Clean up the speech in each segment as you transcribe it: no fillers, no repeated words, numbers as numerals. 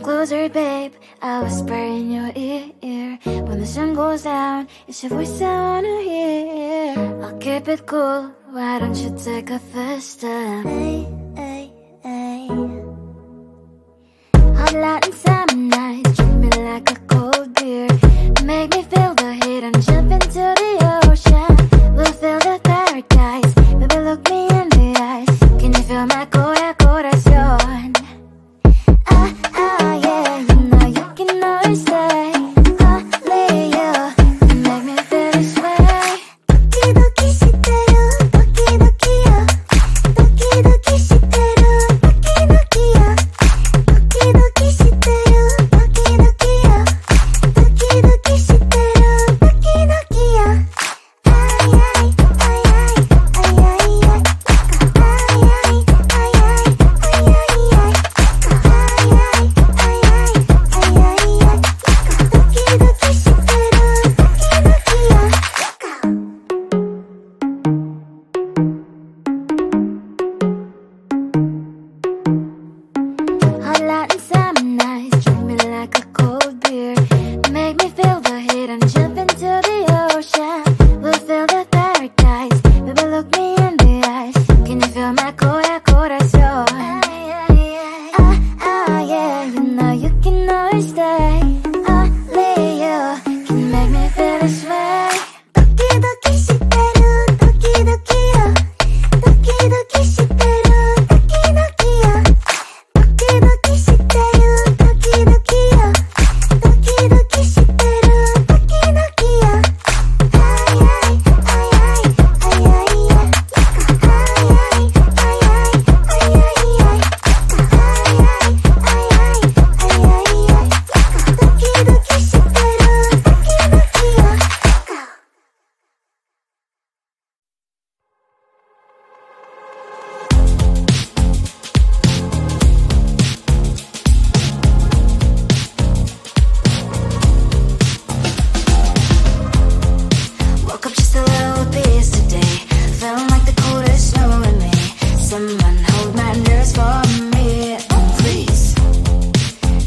Come closer, babe, I'll whisper in your ear. When the sun goes down, it's your voice I wanna hear. I'll keep it cool, why don't you take a first step? Hey, hey, hey. Hot Latin summer nights, treat me like a cold beer. Make me feel the heat and jump into the ocean. We'll feel the paradise, baby look me in the eyes. Can you feel my corazón? Yeah, you know you can always stay. Only you can make me feel this way. Doki doki shiteru, doki doki yo. Doki doki shiteru, doki doki yo. Doki doki shiteru, doki doki yo. Doki doki shiteru, doki doki yo. Ay ay ay ay ay ay ay. Ay ay ay ay ay ay ay. Hot Latin summer nights, treat me like a cold beer. Make me feel the heat and jump into the ocean. We'll feel the paradise, baby look me in the eyes. Can you feel my corazón? Yeah, you know you can always stay. Only you can make me feel this way. Doki doki shiteru, doki doki yo. Doki doki shiteru, doki doki yo. Doki doki shiteru, doki doki yo. Doki doki shiteru, doki doki yo. Ay ay ay ay ay ay ay. Ay ay ay ay ay ay ay. Woke up just a little pissed today. Feeling like the coldest snow in me. Someone hold my nerves for me, oh please.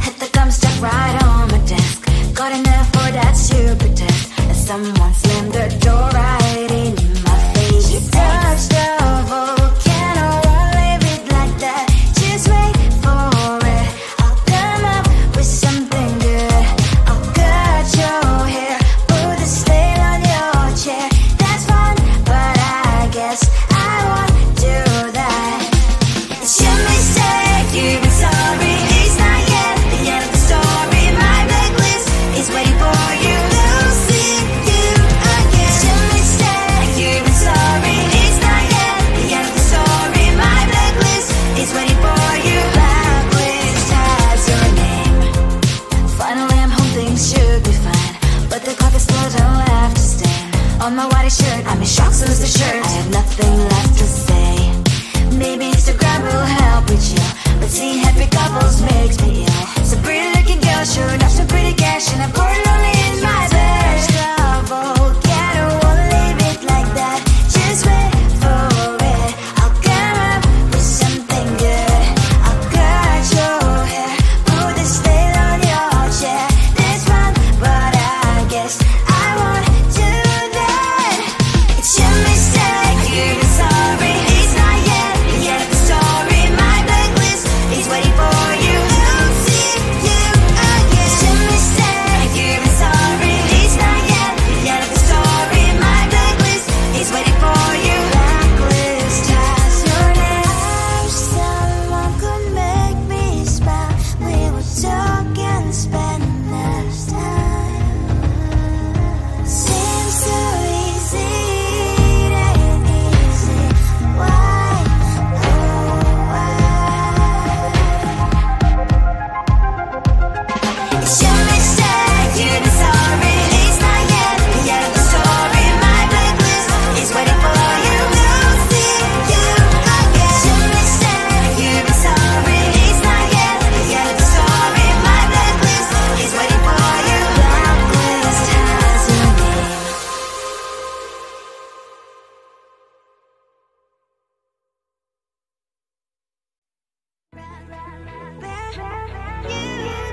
Hit the gum stuck right on my desk. Got enough for that stupid test. And someone slammed the door right in my face. You touched the volcano, won't leave it like that. Just wait for it. I'll come up with something good. I'll cut your hair, put the stain on your chair. That's fun, but I guess I won't do that. It's your mistake, you've been sorry. It's not yet the end of the story. My blacklist is waiting for you. We'll see you again. It's your mistake, you've been sorry. It's not yet the end of the story. My blacklist is waiting for you. Blacklist has your name. Finally I'm home, things should be fine, but the clock is still don't have to stand. On my white shirt, I'm in shock, so is the shirt. I have nothing left to say. Maybe Instagram will help with you, but seeing happy couples makes me ill. So pretty looking girl, sure enough, some pretty cash, and I'm pouring only in my bed. Volcano, won't leave it like that. Just wait for it. I'll come up with something good. I'll cut your hair, put the stain on your chair. That's fun, but I guess I won't do that. It's your mistake, you've been sorry. It's not yet the end of the story. My blacklist is waiting for you. We'll see you again. It's your mistake, you've been sorry. It's not yet the end of the story. My blacklist is waiting for you. Blacklist has your name. I wish someone could make me smile. We would talk and spend less time. Seems so easy, it ain't easy. Why, oh why? It's your mistake, you've been sorry. It's not yet the end of the story. My blacklist is waiting for you. We'll see you again. It's your mistake, you've been sorry. It's not yet the end of the story. My blacklist is waiting for you. Blacklist has your name. You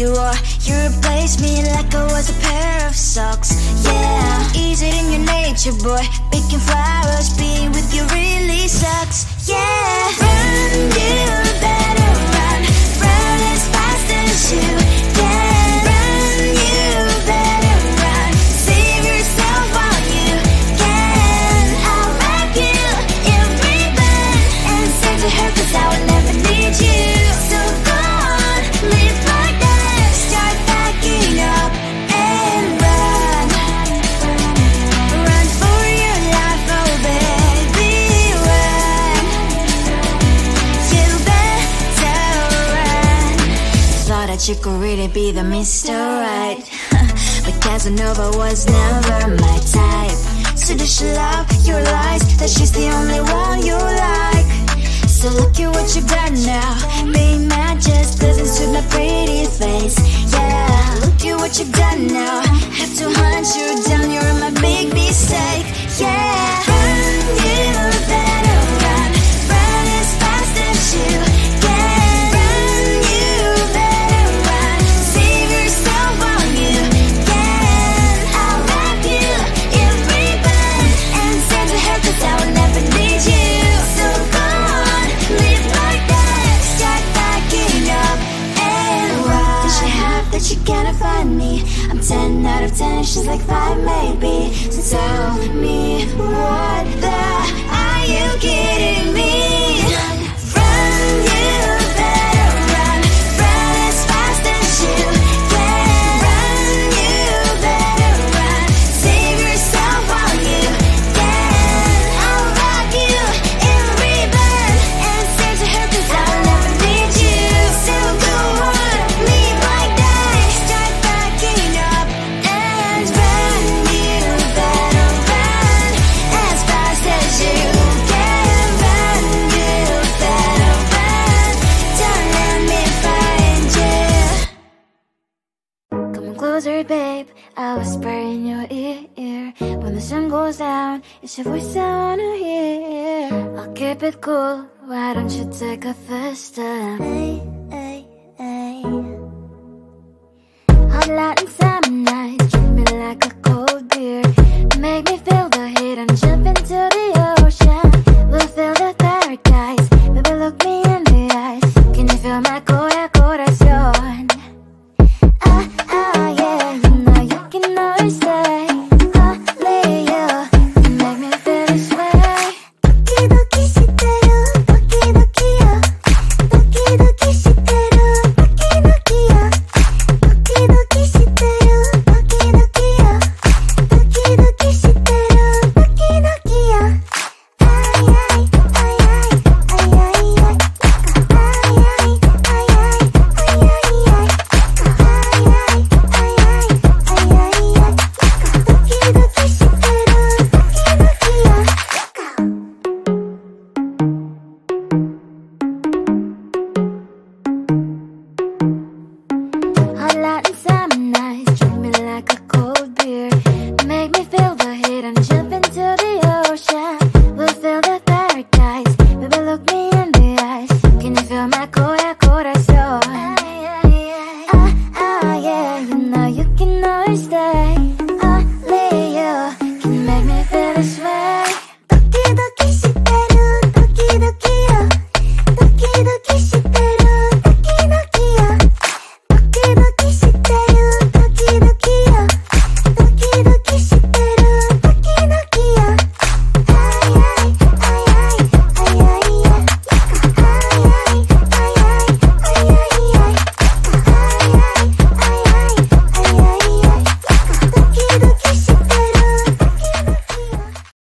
you are. You replaced me like I was a pair of socks. Yeah, is it in your nature, boy? Picking flowers, being with you really sucks. Yeah, run, you better run. Run as fast as you can. Run, you better run. Save yourself while you can. I'll wrap you in ribbon and send to her, 'cause I will never need you. So go on, live like that. Start backing up and run. Run for your life, oh baby, run. You better run. Thought that you could really be the Mr. Right, but Casanova was never my type. So does she love your lies, that she's the only one you like? So look at what you got now. Being mad just doesn't suit my pretty face. Yeah, look at what you got now. Have to hunt you down, you're my big mistake. Yeah, run, you better run. Run as fast as you can. Run, you better run. Save yourself while you can. I'll wrap you in ribbon and send to her, 'cause I will never need you. So go on, live like that. Start backing up and run. Does she have that she cannot find me? I'm 10 out of 10, she's like 5 maybe. So tell me, what the are you kidding me? Run, you better run. Run as fast as you can. Run, you better run. Save yourself while you can. I'll wrap you in ribbon and send to her, 'cause I will never need you. So go on, live like that. Start backing up and run. You better run as fast as you can. Run, you better run. Don't let me find you. Come on closer, babe, I'll whisper in your ear. When the sun goes down, it's your voice I wanna hear. I'll keep it cool, why don't you take a first step? Hey, hey, hey. Hot light and summer nights, treat me like a cold beer. Make me feel the heat and jump into the ocean. We'll feel the paradise, baby look me in the eyes. Can you feel my corazón? Ah, ah, yeah, you know you can always stay. Only you can make me feel this way. Doki doki shiteru, doki doki yo. Doki doki shiteru, doki doki yo. Doki doki shiteru, doki doki yo. Doki doki shiteru, doki doki yo. Ay ay ay ay ay ay ay. Ay ay ay ay ay ay ay. Ay ay ay ay ay ay ay. Doki doki shiteru, doki doki yo. Hot light and summer nights, treat me like a cold beer. Make me feel the heat and jump into the ocean. We'll feel the paradise, baby look me in the eyes. Can you feel my corazón? Ah, ah, yeah, you know you can always stay.